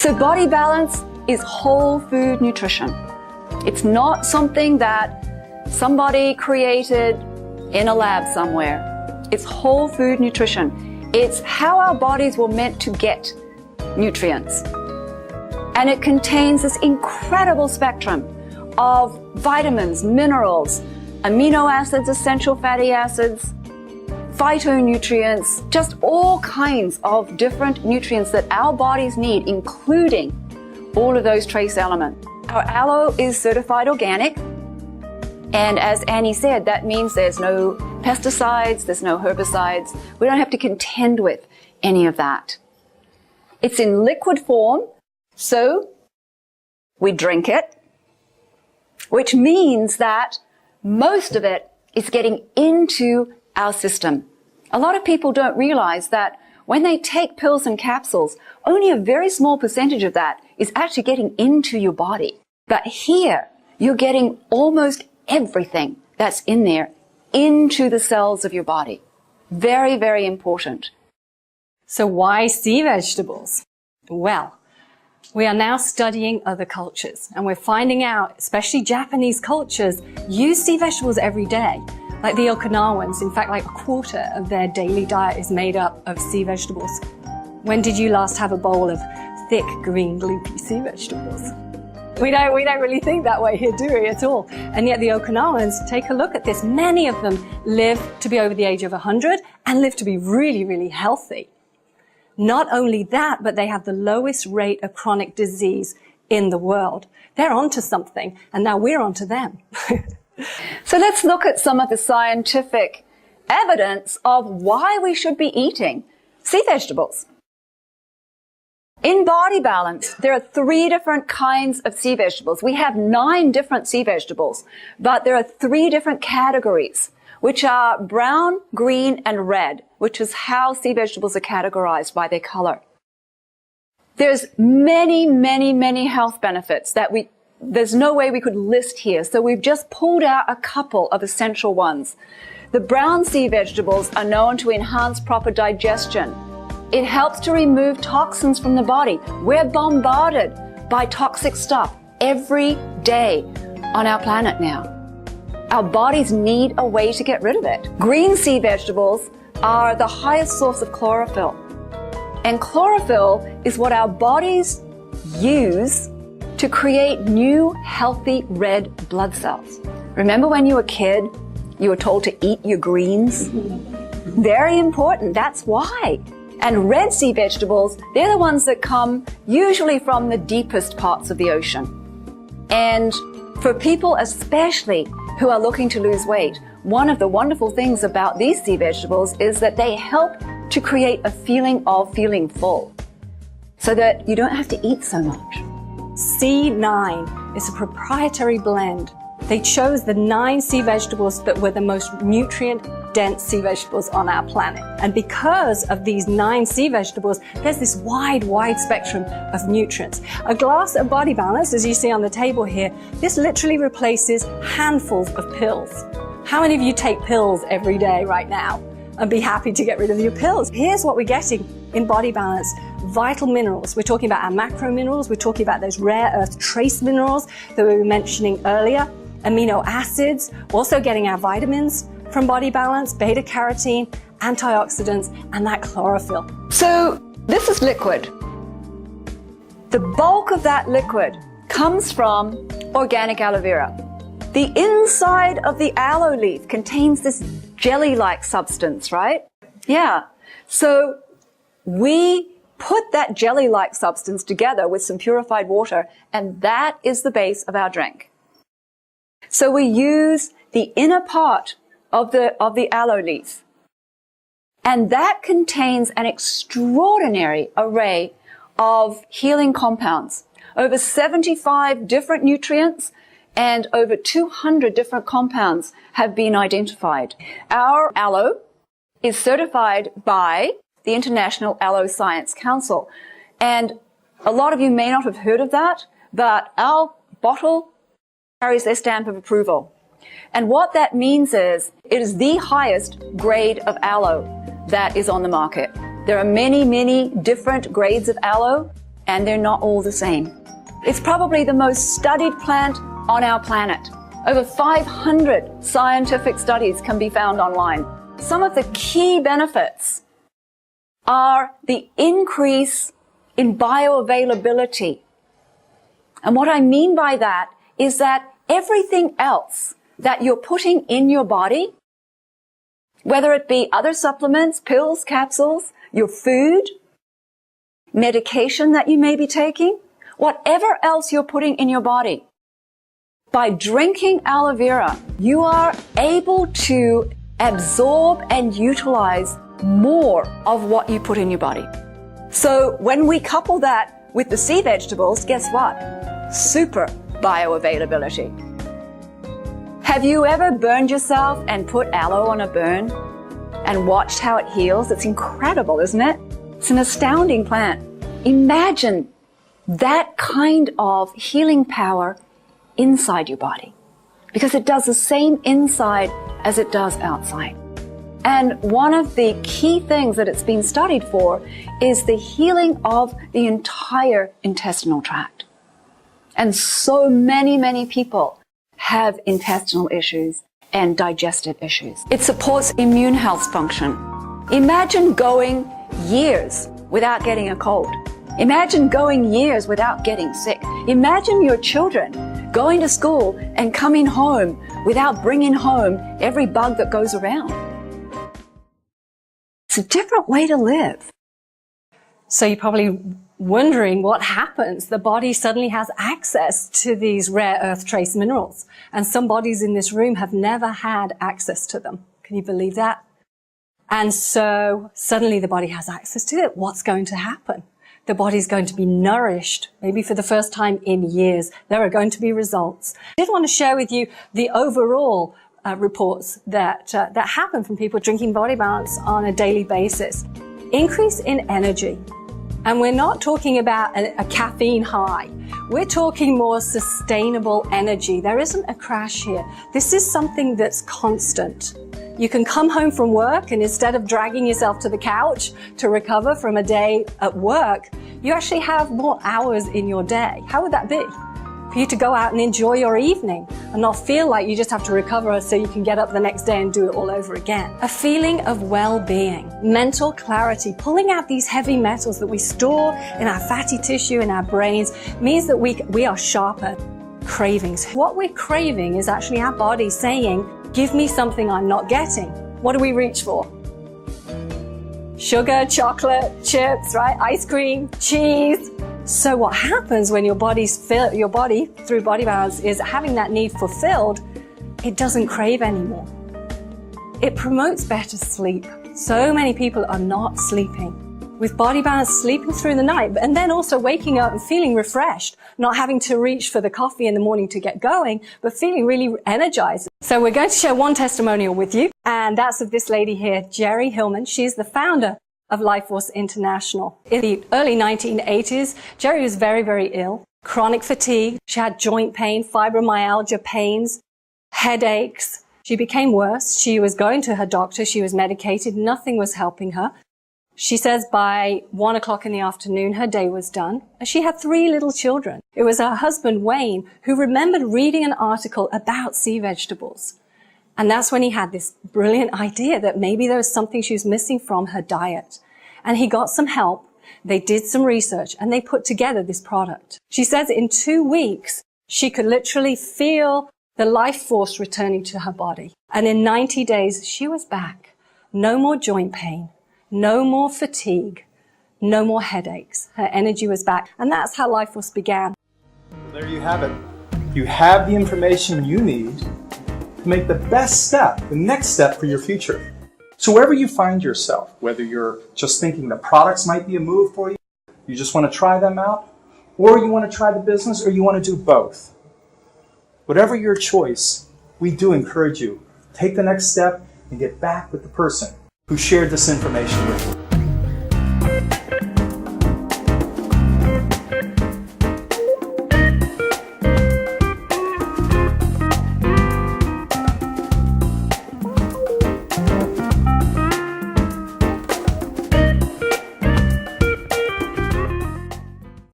So Body Balance is whole food nutrition. It's not something that somebody created in a lab somewhere. It's whole food nutrition. It's how our bodies were meant to get nutrients. And it contains this incredible spectrum of vitamins, minerals, amino acids, essential fatty acids, phytonutrients, just all kinds of different nutrients that our bodies need, including all of those trace elements. Our aloe is certified organic, and as Annie said, that means there's no pesticides, there's no herbicides. We don't have to contend with any of that. It's in liquid form, so we drink it, which means that most of it is getting into our system. A lot of people don't realize that when they take pills and capsules, only a very small percentage of that is actually getting into your body. But here, you're getting almost everything that's in there into the cells of your body. Very, very important. So why sea vegetables? Well, we are now studying other cultures, and we're finding out, especially Japanese cultures, use sea vegetables every day. Like the Okinawans, in fact, like a quarter of their daily diet is made up of sea vegetables. When did you last have a bowl of thick, green, leafy sea vegetables? We don't really think that way here, do we, at all? And yet the Okinawans, take a look at this. Many of them live to be over the age of 100 and live to be really, really healthy. Not only that, but they have the lowest rate of chronic disease in the world. They're onto something, and now we're onto them. So let's look at some of the scientific evidence of why we should be eating sea vegetables. In Body Balance, there are 3 different kinds of sea vegetables. We have 9 different sea vegetables, but there are 3 different categories, which are brown, green, and red, which is how sea vegetables are categorized by their color. There's many, many, many health benefits that there's no way we could list here, so we've just pulled out a couple of essential ones. The brown sea vegetables are known to enhance proper digestion. It helps to remove toxins from the body. We're bombarded by toxic stuff every day on our planet now. Our bodies need a way to get rid of it. Green sea vegetables are the highest source of chlorophyll. And chlorophyll is what our bodies use to create new, healthy red blood cells. Remember when you were a kid, you were told to eat your greens? Very important, that's why. And red sea vegetables, they're the ones that come usually from the deepest parts of the ocean. And for people especially who are looking to lose weight, one of the wonderful things about these sea vegetables is that they help to create a feeling of feeling full, so that you don't have to eat so much. C9 is a proprietary blend. They chose the 9 sea vegetables that were the most nutrient-dense sea vegetables on our planet. And because of these 9 sea vegetables, there's this wide spectrum of nutrients. A glass of Body Balance, as you see on the table here, this literally replaces handfuls of pills. How many of you take pills every day right now and be happy to get rid of your pills? Here's what we're getting in Body Balance. Vital minerals. We're talking about our macro minerals. We're talking about those rare earth trace minerals that we were mentioning earlier. Amino acids, also getting our vitamins from Body Balance, beta carotene, antioxidants, and that chlorophyll. So this is liquid. The bulk of that liquid comes from organic aloe vera. The inside of the aloe leaf contains this jelly-like substance, right? Yeah. So we put that jelly-like substance together with some purified water, and that is the base of our drink. So we use the inner part of the aloe leaf, and that contains an extraordinary array of healing compounds, over 75 different nutrients and over 200 different compounds have been identified. Our aloe is certified by the International Aloe Science Council. And a lot of you may not have heard of that, but our bottle carries their stamp of approval. And what that means is it is the highest grade of aloe that is on the market. There are many, many different grades of aloe, and they're not all the same. It's probably the most studied plant on our planet. Over 500 scientific studies can be found online. Some of the key benefits are the increase in bioavailability. And what I mean by that is that everything else that you're putting in your body, whether it be other supplements, pills, capsules, your food, medication that you may be taking, whatever else you're putting in your body, by drinking aloe vera, you are able to absorb and utilize more of what you put in your body. So when we couple that with the sea vegetables, guess what? Super bioavailability. Have you ever burned yourself and put aloe on a burn and watched how it heals? It's incredible, isn't it? It's an astounding plant. Imagine that kind of healing power inside your body, because it does the same inside as it does outside. And one of the key things that it's been studied for is the healing of the entire intestinal tract. And so many people have intestinal issues and digestive issues. It supports immune health function. Imagine going years without getting a cold. Imagine going years without getting sick. Imagine your children going to school and coming home without bringing home every bug that goes around. It's a different way to live. So you're probably wondering what happens. The body suddenly has access to these rare earth trace minerals. And some bodies in this room have never had access to them. Can you believe that? And so suddenly the body has access to it. What's going to happen? The body's going to be nourished, maybe for the first time in years. There are going to be results. I did want to share with you the overall reports that happen from people drinking Body Balance on a daily basis. Increase in energy. And we're not talking about a caffeine high. We're talking more sustainable energy. There isn't a crash here. This is something that's constant. You can come home from work, and instead of dragging yourself to the couch to recover from a day at work, you actually have more hours in your day. How would that be? For you to go out and enjoy your evening and not feel like you just have to recover so you can get up the next day and do it all over again. A feeling of well-being, mental clarity, pulling out these heavy metals that we store in our fatty tissue in our brains means that we are sharper. Cravings. What we're craving is actually our body saying, give me something I'm not getting. What do we reach for? Sugar, chocolate, chips, right? Ice cream, cheese. So what happens when your body through Body Balance is having that need fulfilled, it doesn't crave anymore. It promotes better sleep. So many people are not sleeping. With Body Balance, sleeping through the night, and then also waking up and feeling refreshed, not having to reach for the coffee in the morning to get going, but feeling really energized. So we're going to share one testimonial with you, and that's of this lady here, Jerry Hillman. She's the founder of Life Force International. In the early 1980s, Jerry was very, very ill. Chronic fatigue. She had joint pain, fibromyalgia pains, headaches. She became worse. She was going to her doctor. She was medicated. Nothing was helping her. She says by 1 o'clock in the afternoon, her day was done. She had 3 little children. It was her husband, Wayne, who remembered reading an article about sea vegetables. And that's when he had this brilliant idea that maybe there was something she was missing from her diet. And he got some help. They did some research and they put together this product. She says in 2 weeks, she could literally feel the life force returning to her body. And in 90 days, she was back. No more joint pain. No more fatigue, no more headaches. Her energy was back. And that's how Life Force began. There you have it. You have the information you need to make the best step, the next step for your future. So wherever you find yourself, whether you're just thinking the products might be a move for you, you just want to try them out, or you want to try the business, or you want to do both. Whatever your choice, we do encourage you. Take the next step and get back with the person who shared this information with you.